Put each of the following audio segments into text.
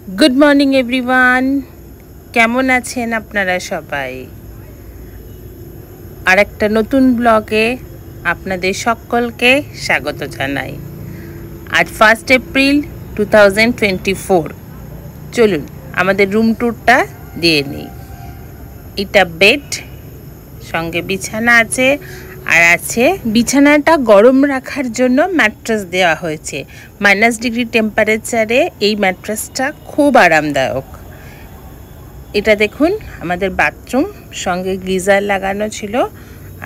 Good morning everyone केमन आছেন আপনারা সবাই আরেকটা নতুন ব্লগে আপনাদের সকলকে স্বাগত জানাই। আজ 1 এপ্রিল 2024। চলুন আমাদের রুম ট্যুরটা দিয়ে নিই। এটা বেড, সঙ্গে বিছানা আছে, আর আছে বিছানাটা গরম রাখার জন্য ম্যাট্রেস দেওয়া হয়েছে। -ডিগ্রি টেম্পারেচারে এই ম্যাট্রেসটা খুব আরামদায়ক। এটা দেখুন আমাদের বাথরুম, সঙ্গে গিজার লাগানো ছিল,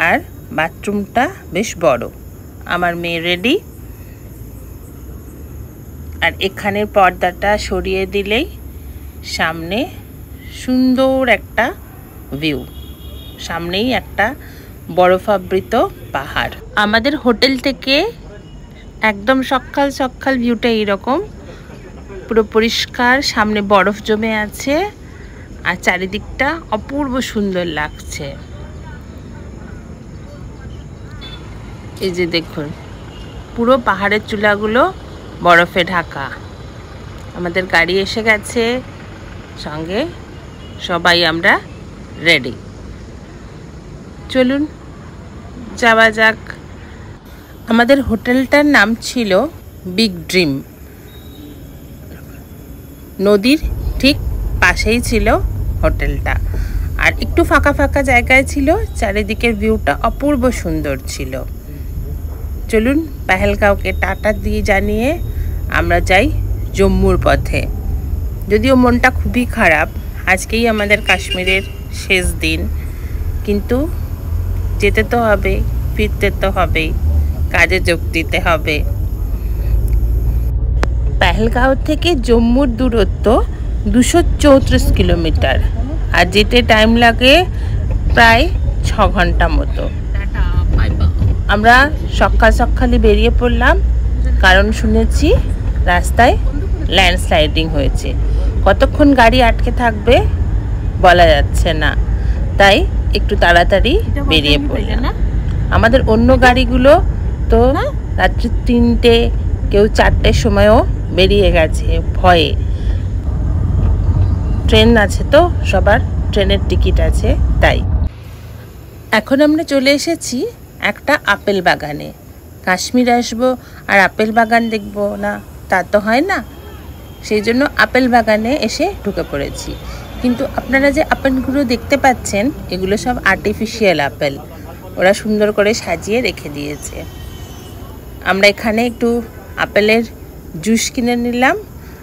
আর বাথরুমটা বেশ বড়। আমার মেয়ে রেডি। আর এখানের পর্দাটা সরিয়ে দিলেই সামনে সুন্দর একটা ভিউ, সামনেই একটা বরফাবৃত পাহাড়। আমাদের হোটেল থেকে একদম সকাল সকাল ভিউটা এইরকম, পুরো পরিষ্কার, সামনে বরফ জমে আছে, আর চারিদিকটা অপূর্ব সুন্দর লাগছে। এই যে দেখুন পুরো পাহাড়ের চূড়াগুলো বরফে ঢাকা। আমাদের গাড়ি এসে গেছে, সঙ্গে সবাই আমরা রেডি। চলুন যাওয়া যাক। আমাদের হোটেলটার নাম ছিল বিগ ড্রিম। নদীর ঠিক পাশেই ছিল হোটেলটা, আর একটু ফাঁকা ফাঁকা জায়গায় ছিল, চারিদিকের ভিউটা অপূর্ব সুন্দর ছিল। চলুন পেহেলগাঁওকে টাটা দিয়ে জানিয়ে আমরা যাই জম্মুর পথে। যদিও মনটা খুবই খারাপ, আজকেই আমাদের কাশ্মীরের শেষ দিন, কিন্তু যেতে তো হবে, ফিরতে তো হবেই, কাজে যোগ দিতে হবে। পেহেলগাঁও থেকে জম্মুর দূরত্ব 234 কিলোমিটার, আর যেতে টাইম লাগে প্রায় 6 ঘন্টা মতো। আমরা সকাল সকালই বেরিয়ে পড়লাম, কারণ শুনেছি রাস্তায় ল্যান্ডস্লাইডিং হয়েছে। কতক্ষণ গাড়ি আটকে থাকবে বলা যাচ্ছে না, তাই একটু তাড়াতাড়ি বেরিয়ে পড়লাম। আমাদের অন্য গাড়িগুলো তো রাত্রি 3টে, কেউ 4টের সময়ও বেরিয়ে গেছে ভয়ে। ট্রেন আছে তো, সবার ট্রেনের টিকিট আছে, তাই। এখন আমরা চলে এসেছি একটা আপেল বাগানে। কাশ্মীর আসবো আর আপেল বাগান দেখবো না, তা তো হয় না। সেই জন্য আপেল বাগানে এসে ঢুকে পড়েছি। কিন্তু আপনারা যে আপেলগুলো দেখতে পাচ্ছেন, এগুলো সব আর্টিফিশিয়াল আপেল, ওরা সুন্দর করে সাজিয়ে রেখে দিয়েছে। আমরা এখানে একটু আপেলের জুস কিনে নিলাম,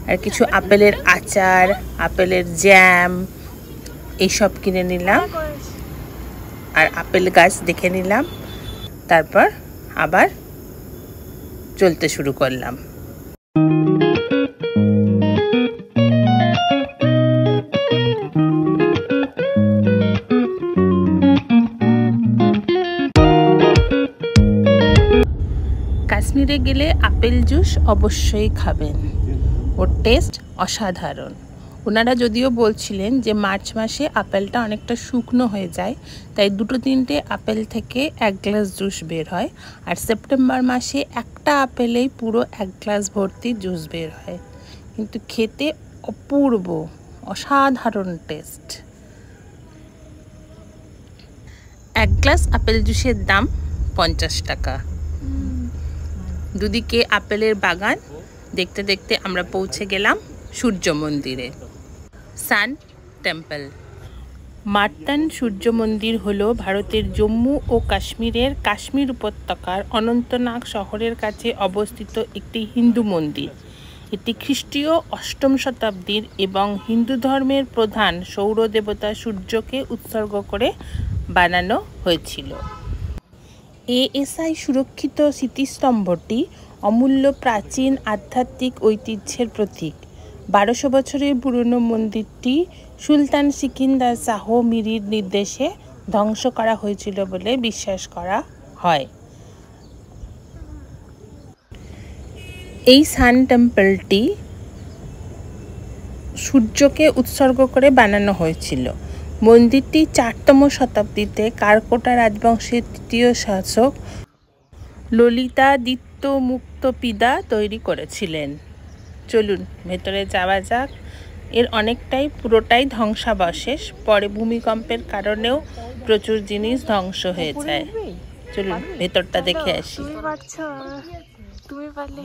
আর কিছু আপেলের আচার, আপেলের জ্যাম এইসব কিনে নিলাম, আর আপেল গাছ দেখে নিলাম। তারপর আবার চলতে শুরু করলাম। কাশ্মীরে গেলে আপেল জুস অবশ্যই খাবেন, ওর টেস্ট অসাধারণ। ওনারা যদিও বলছিলেন যে মার্চ মাসে আপেলটা অনেকটা শুকনো হয়ে যায়, তাই 2-3টে আপেল থেকে 1 গ্লাস জুস বের হয়, আর সেপ্টেম্বর মাসে একটা আপেলেই পুরো 1 গ্লাস ভর্তি জুস বের হয়। কিন্তু খেতে অপূর্ব, অসাধারণ টেস্ট। 1 গ্লাস আপেল জুসের দাম 50 টাকা। দুদিকে আপেলের বাগান দেখতে দেখতে আমরা পৌঁছে গেলাম সূর্য মন্দিরে, সান টেম্পল। মার্তান সূর্য মন্দির হলো ভারতের জম্মু ও কাশ্মীরের কাশ্মীর উপত্যকার অনন্তনাগ শহরের কাছে অবস্থিত একটি হিন্দু মন্দির। এটি খ্রিস্টীয় 8ম শতাব্দীর এবং হিন্দু ধর্মের প্রধান সৌর দেবতা সূর্যকে উৎসর্গ করে বানানো হয়েছিল। এএসআই সুরক্ষিত স্মৃতিস্তম্ভটি অমূল্য প্রাচীন আধ্যাত্মিক ঐতিহ্যের প্রতীক। 1200 বছরের পুরনো মন্দিরটি সুলতান সিকিন্দার শাহ মিরির নির্দেশে ধ্বংস করা হয়েছিল বলে বিশ্বাস করা হয়। এই সান টেম্পলটি সূর্যকে উৎসর্গ করে বানানো হয়েছিল। মন্দিরটি 4তম শতাব্দীতে কারকোটা রাজবংশের 3য় শাসক ললিতাদিত্য মুক্তপিদা তৈরি করেছিলেন। চলুন ভেতরে যাওয়া যাক, এর অনেকটাই পুরোটাই ধ্বংসাবশেষ, পরে ভূমিকম্পের কারণেও প্রচুর জিনিস ধ্বংস হয়ে যায়। চলুন ভেতরটা দেখে আসি। তুমি পারলে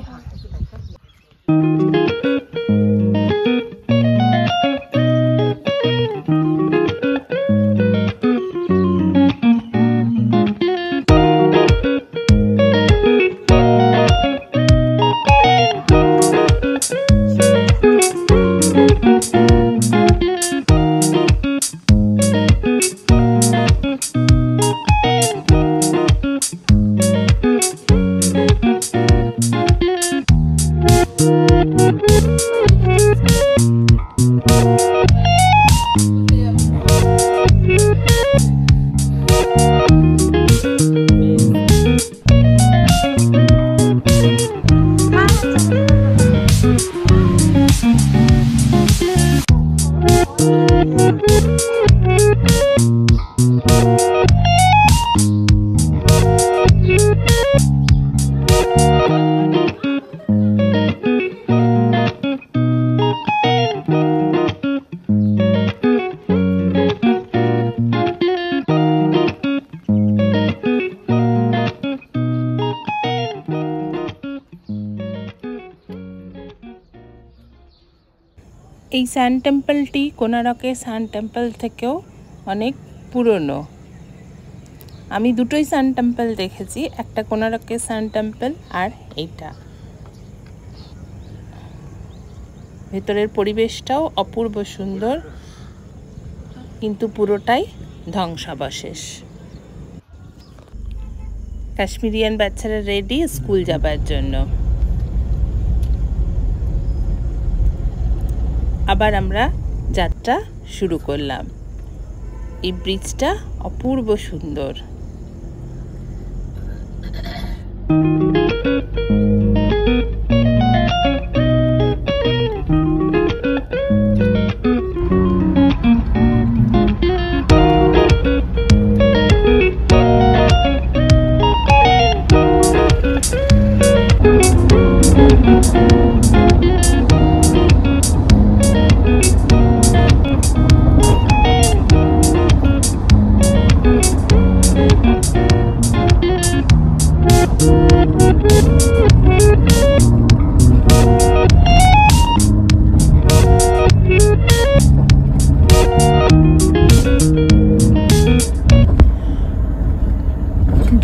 এই সান টেম্পলটি কোনারকের সান টেম্পল থেকেও অনেক পুরনো। আমি দুটোই সান টেম্পল দেখেছি, একটা কোনারকের সান টেম্পল আর এইটা। ভেতরের পরিবেশটাও অপূর্ব সুন্দর, কিন্তু পুরোটাই ধ্বংসাবশেষ। কাশ্মীরিয়ান বাচ্চারা রেডি স্কুল যাবার জন্য। আবার আমরা যাত্রা শুরু করলাম। এই ব্রিজটা অপূর্ব সুন্দর।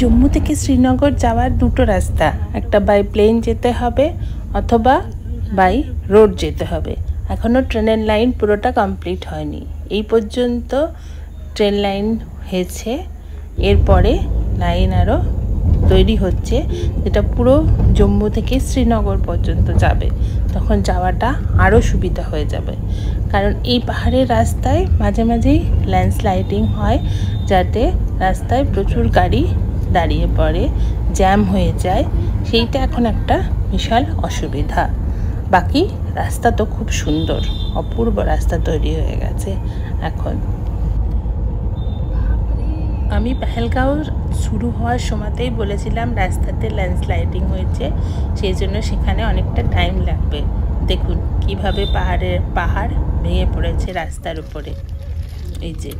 জম্মু থেকে শ্রীনগর যাওয়ার দুটো রাস্তা, একটা বাই প্লেন যেতে হবে অথবা বাই রোড যেতে হবে। এখনও ট্রেনের লাইন পুরোটা কমপ্লিট হয়নি। এই পর্যন্ত ট্রেন লাইন হয়েছে, এরপরে লাইন আরও তৈরি হচ্ছে, যেটা পুরো জম্মু থেকে শ্রীনগর পর্যন্ত যাবে। তখন যাওয়াটা আরও সুবিধা হয়ে যাবে, কারণ এই পাহাড়ের রাস্তায় মাঝে মাঝেই ল্যান্ডস্লাইডিং হয়, যাতে রাস্তায় প্রচুর গাড়ি দাঁড়িয়ে পড়ে, জ্যাম হয়ে যায়। সেইটা এখন একটা বিশাল অসুবিধা। বাকি রাস্তা তো খুব সুন্দর, অপূর্ব রাস্তা তৈরি হয়ে গেছে এখন। আমি পেহেলগাঁও শুরু হওয়ার সময়তেই বলেছিলাম রাস্তাতে ল্যান্ডস্লাইডিং হয়েছে, সেই জন্য সেখানে অনেকটা টাইম লাগবে। দেখুন কিভাবে পাহাড় ভেঙে পড়েছে রাস্তার উপরে। এই যে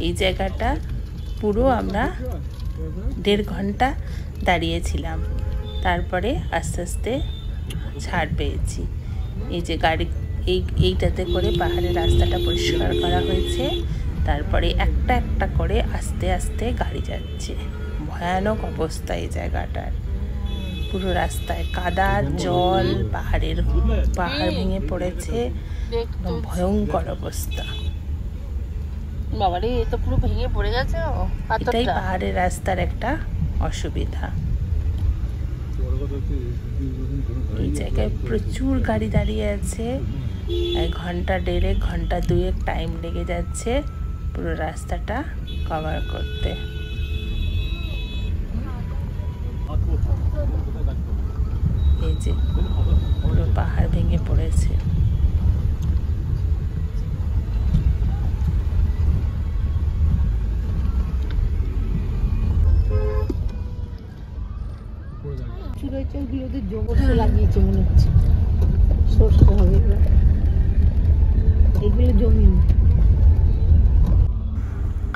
এই জায়গাটা পুরো আমরা 1.5 ঘন্টা দাঁড়িয়েছিলাম, তারপরে আস্তে আস্তে ছাড় পেয়েছি। এই যে গাড়ি এইটাতে করে পাহাড়ের রাস্তাটা পরিষ্কার করা হয়েছে, তারপরে একটা একটা করে আস্তে আস্তে গাড়ি যাচ্ছে। ভয়ানক অবস্থা এই জায়গাটার, পুরো রাস্তায় কাদা, জল, পাহাড় ভেঙে পড়েছে, ভয়ঙ্কর অবস্থা। বাবারে, এ তো পুরো ভেঙে পড়ে গেছে। এটাই পাহাড়ের রাস্তার একটা অসুবিধা। এই জায়গায় প্রচুর গাড়ি দাঁড়িয়ে আছে, 1 ঘন্টা 1.5 ঘন্টা 2 টাইম লেগে যাচ্ছে পুরো রাস্তাটা কভার করতে। এই যে পুরো পাহাড় ভেঙে পড়েছে। লাগিয়েছে মনে হচ্ছে, সরষে হবে।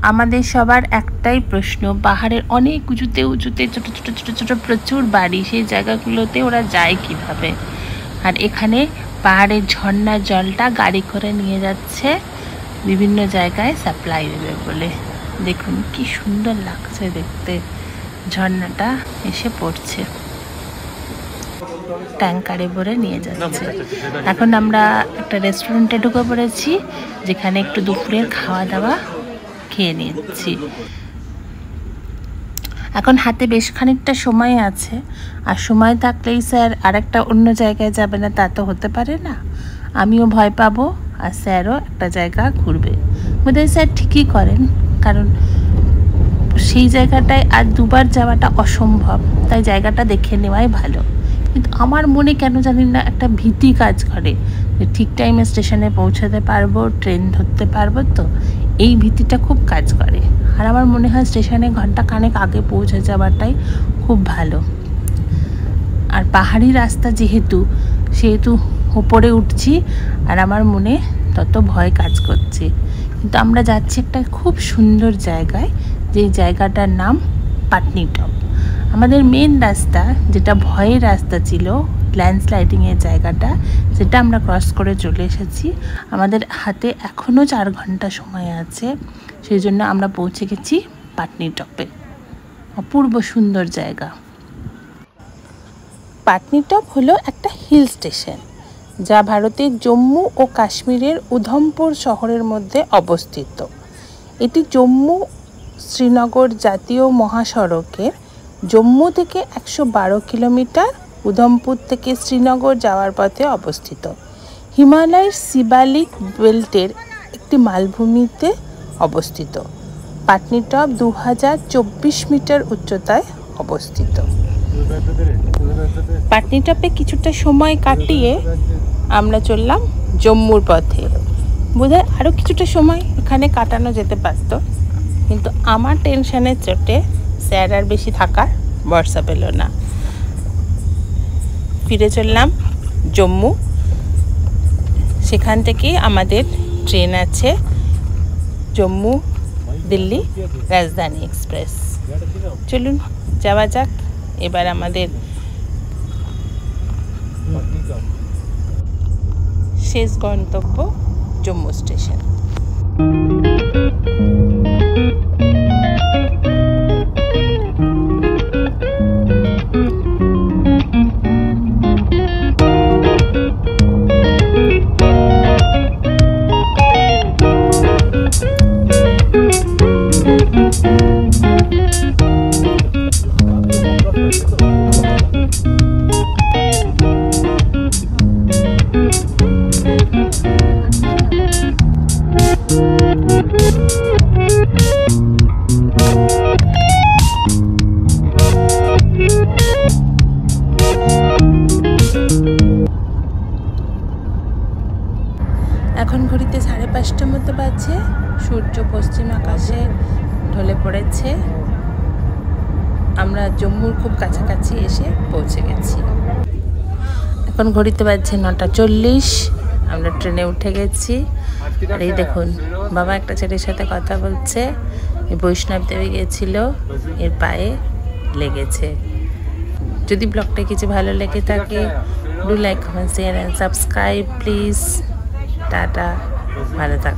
আমাদের সবার একটাই প্রশ্ন, পাহাড়ের অনেক উঁচুতে উঁচুতে ছোট ছোট ছোট ছোট প্রচুর বাড়ি, সেই জায়গাগুলোতে ওরা যায় কিভাবে? আর এখানে পাহাড়ের ঝর্ণার জলটা গাড়ি করে নিয়ে যাচ্ছে বিভিন্ন জায়গায় সাপ্লাই দেবে বলে। দেখুন কি সুন্দর লাগছে দেখতে, ঝর্ণাটা এসে পড়ছে, ট্যাঙ্কারে ভরে নিয়ে যাচ্ছে। এখন আমরা একটা রেস্টুরেন্টে ঢুকে পড়েছি, যেখানে একটু দুপুরের খাওয়া দাওয়া খেয়ে নিচ্ছি। এখন হাতে বেশ খানিকটা সময় আছে, আর সময় থাকলেই স্যার আরেকটা অন্য জায়গায় যাবে না তা তো হতে পারে না। আমিও ভয় পাবো আর স্যারও একটা জায়গা ঘুরবে। বোধহয় স্যার ঠিকই করেন, কারণ সেই জায়গাটায় আর দুবার যাওয়াটা অসম্ভব, তাই জায়গাটা দেখে নেওয়াই ভালো। কিন্তু আমার মনে কেন জানি না একটা ভীতি কাজ করে যে ঠিক টাইমে স্টেশনে পৌঁছাতে পারবো, ট্রেন ধরতে পারবো, তো এই ভীতিটা খুব কাজ করে। আর আমার মনে হয় স্টেশনে ঘন্টা খানেক আগে পৌঁছে যাওয়াটাই খুব ভালো। আর পাহাড়ি রাস্তা সেহেতু উপরে উঠছি, আর আমার মনে তত ভয় কাজ করছে। কিন্তু আমরা যাচ্ছি একটা খুব সুন্দর জায়গায়, যে জায়গাটার নাম পাটনিটপ। আমাদের মেন রাস্তা, যেটা ভয়ের রাস্তা ছিল, ল্যান্ডস্লাইডিংয়ের জায়গাটা, সেটা আমরা ক্রস করে চলে এসেছি। আমাদের হাতে এখনও 4 ঘন্টা সময় আছে, সেই জন্য আমরা পৌঁছে গেছি পাটনিটপে। অপূর্ব সুন্দর জায়গা। পাটনিটপ হলো একটা হিল স্টেশন, যা ভারতের জম্মু ও কাশ্মীরের উধমপুর শহরের মধ্যে অবস্থিত। এটি জম্মু শ্রীনগর জাতীয় মহাসড়কের জম্মু থেকে 112 কিলোমিটার, উধমপুর থেকে শ্রীনগর যাওয়ার পথে অবস্থিত। হিমালয়ের শিবালিক বেল্টের একটি মালভূমিতে অবস্থিত। পাটনিটপ 2024 মিটার উচ্চতায় অবস্থিত। পাটনিটপে কিছুটা সময় কাটিয়ে আমরা চললাম জম্মুর পথে। বোধহয় আরও কিছুটা সময় এখানে কাটানো যেতে পারত, কিন্তু আমার টেনশনের চোটে স্যার আর বেশি থাকার ভরসা পেল না। ফিরে চললাম জম্মু। সেখান থেকেই আমাদের ট্রেন আছে জম্মু দিল্লি রাজধানী এক্সপ্রেস। চলুন যাওয়া যাক এবার আমাদের শেষ গন্তব্য জম্মু স্টেশন। এখন ঘড়িতে 5:30 মতো বাজে। সূর্য পশ্চিম আকাশে ঢলে পড়েছে। আমরা জম্মুর খুব কাছাকাছি এসে পৌঁছে গেছি। এখন ঘড়িতে বাজছে 9:40। আমরা ট্রেনে উঠে গেছি। আর এই দেখুন, বাবা একটা ছেলের সাথে কথা বলছে। বৈষ্ণব দেবী গিয়েছিল, এর পায়ে লেগেছে। যদি ব্লগটা কিছু ভালো লেগে থাকে, do like, comment, share and subscribe please. Tata, ভালো থাক।